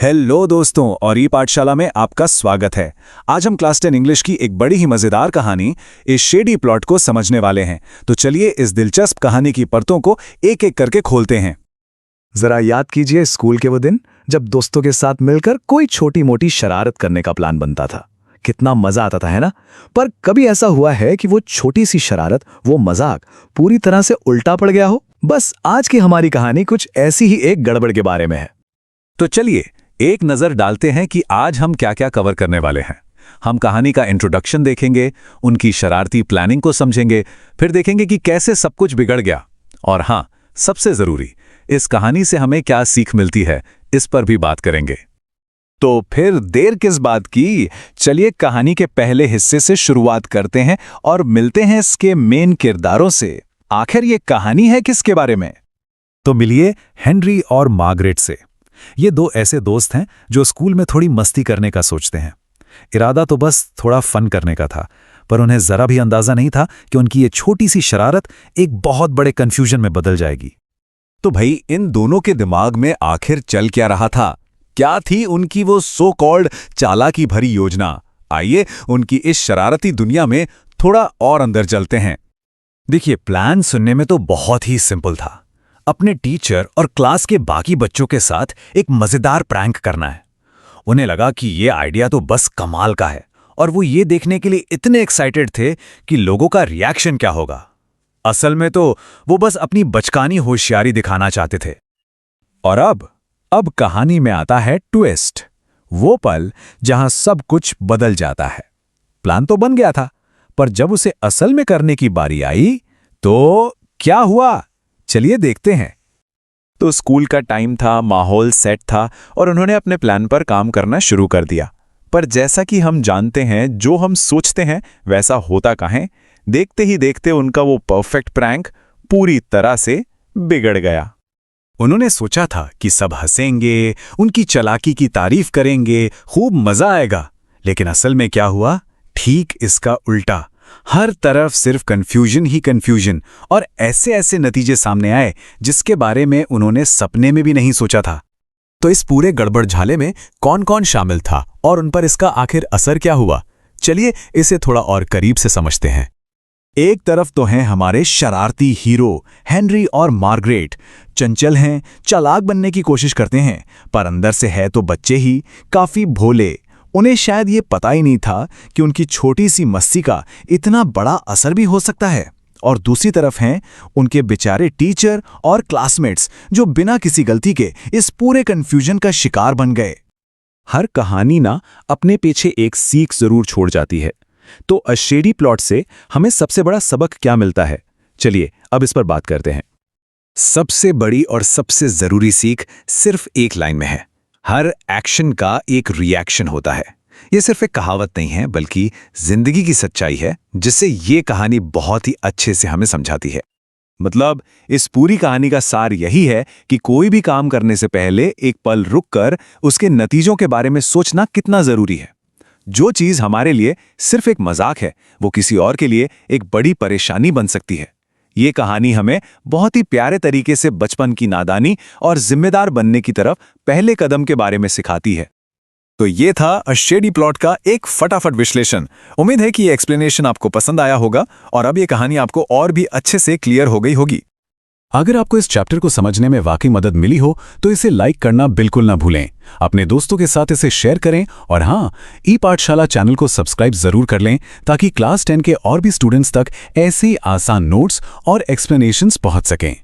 Hello दोस्तों और ई पाठशाला में आपका स्वागत है। आज हम क्लास 10 इंग्लिश की एक बड़ी ही मजेदार कहानी इस शेडी प्लॉट को समझने वाले हैं। तो चलिए इस दिलचस्प कहानी की परतों को एक एक करके खोलते हैं। जरा याद कीजिए स्कूल के वो दिन जब दोस्तों के साथ मिलकर कोई छोटी मोटी शरारत करने का प्लान बनता था। कितना मजा आता था, है ना? पर कभी ऐसा हुआ है कि वो छोटी सी शरारत, वो मजाक पूरी तरह से उल्टा पड़ गया हो? बस आज की हमारी कहानी कुछ ऐसी ही एक गड़बड़ के बारे में है। तो चलिए एक नजर डालते हैं कि आज हम क्या क्या कवर करने वाले हैं। हम कहानी का इंट्रोडक्शन देखेंगे, उनकी शरारती प्लानिंग को समझेंगे, फिर देखेंगे कि कैसे सब कुछ बिगड़ गया, और हाँ, सबसे जरूरी, इस कहानी से हमें क्या सीख मिलती है, इस पर भी बात करेंगे। तो फिर देर किस बात की, चलिए कहानी के पहले हिस्से से शुरुआत करते हैं और मिलते हैं इसके मेन किरदारों से। आखिर ये कहानी है किसके बारे में? तो मिलिए हेनरी और मार्गरेट से। ये दो ऐसे दोस्त हैं जो स्कूल में थोड़ी मस्ती करने का सोचते हैं। इरादा तो बस थोड़ा फन करने का था, पर उन्हें जरा भी अंदाजा नहीं था कि उनकी ये छोटी सी शरारत एक बहुत बड़े कंफ्यूजन में बदल जाएगी। तो भाई इन दोनों के दिमाग में आखिर चल क्या रहा था? क्या थी उनकी वो सो कॉल्ड चालाकी भरी योजना? आइए उनकी इस शरारती दुनिया में थोड़ा और अंदर चलते हैं। देखिए, प्लान सुनने में तो बहुत ही सिंपल था। अपने टीचर और क्लास के बाकी बच्चों के साथ एक मजेदार प्रैंक करना है। उन्हें लगा कि ये आइडिया तो बस कमाल का है, और वो ये देखने के लिए इतने एक्साइटेड थे कि लोगों का रिएक्शन क्या होगा। असल में तो वो बस अपनी बचकानी होशियारी दिखाना चाहते थे। और अब कहानी में आता है ट्विस्ट, वो पल जहां सब कुछ बदल जाता है। प्लान तो बन गया था, पर जब उसे असल में करने की बारी आई तो क्या हुआ, चलिए देखते हैं। तो स्कूल का टाइम था, माहौल सेट था और उन्होंने अपने प्लान पर काम करना शुरू कर दिया। पर जैसा कि हम जानते हैं, जो हम सोचते हैं वैसा होता कहाँ। देखते ही देखते उनका वो परफेक्ट प्रैंक पूरी तरह से बिगड़ गया। उन्होंने सोचा था कि सब हंसेंगे, उनकी चालाकी की तारीफ करेंगे, खूब मजा आएगा, लेकिन असल में क्या हुआ? ठीक इसका उल्टा। हर तरफ सिर्फ कंफ्यूजन ही कंफ्यूजन, और ऐसे ऐसे नतीजे सामने आए जिसके बारे में उन्होंने सपने में भी नहीं सोचा था। तो इस पूरे गड़बड़ झाले में कौन कौन शामिल था और उन पर इसका आखिर असर क्या हुआ, चलिए इसे थोड़ा और करीब से समझते हैं। एक तरफ तो हैं हमारे शरारती हीरो हेनरी और मार्गरेट। चंचल हैं, चालाक बनने की कोशिश करते हैं, पर अंदर से है तो बच्चे ही, काफी भोले। उन्हें शायद ये पता ही नहीं था कि उनकी छोटी सी मस्ती का इतना बड़ा असर भी हो सकता है। और दूसरी तरफ हैं उनके बेचारे टीचर और क्लासमेट्स, जो बिना किसी गलती के इस पूरे कंफ्यूजन का शिकार बन गए। हर कहानी ना अपने पीछे एक सीख जरूर छोड़ जाती है। तो अ शेडी प्लॉट से हमें सबसे बड़ा सबक क्या मिलता है, चलिए अब इस पर बात करते हैं। सबसे बड़ी और सबसे जरूरी सीख सिर्फ एक लाइन में है। हर एक्शन का एक रिएक्शन होता है। ये सिर्फ एक कहावत नहीं है, बल्कि जिंदगी की सच्चाई है, जिससे ये कहानी बहुत ही अच्छे से हमें समझाती है। मतलब इस पूरी कहानी का सार यही है कि कोई भी काम करने से पहले एक पल रुककर उसके नतीजों के बारे में सोचना कितना जरूरी है। जो चीज हमारे लिए सिर्फ एक मजाक है, वो किसी और के लिए एक बड़ी परेशानी बन सकती है। ये कहानी हमें बहुत ही प्यारे तरीके से बचपन की नादानी और जिम्मेदार बनने की तरफ पहले कदम के बारे में सिखाती है। तो ये था अ शेडी प्लॉट का एक फटाफट विश्लेषण। उम्मीद है कि ये एक्सप्लेनेशन आपको पसंद आया होगा और अब ये कहानी आपको और भी अच्छे से क्लियर हो गई होगी। अगर आपको इस चैप्टर को समझने में वाकई मदद मिली हो तो इसे लाइक करना बिल्कुल ना भूलें। अपने दोस्तों के साथ इसे शेयर करें, और हाँ, ई पाठशाला चैनल को सब्सक्राइब जरूर कर लें, ताकि क्लास 10 के और भी स्टूडेंट्स तक ऐसे आसान नोट्स और एक्सप्लेनेशंस पहुंच सकें।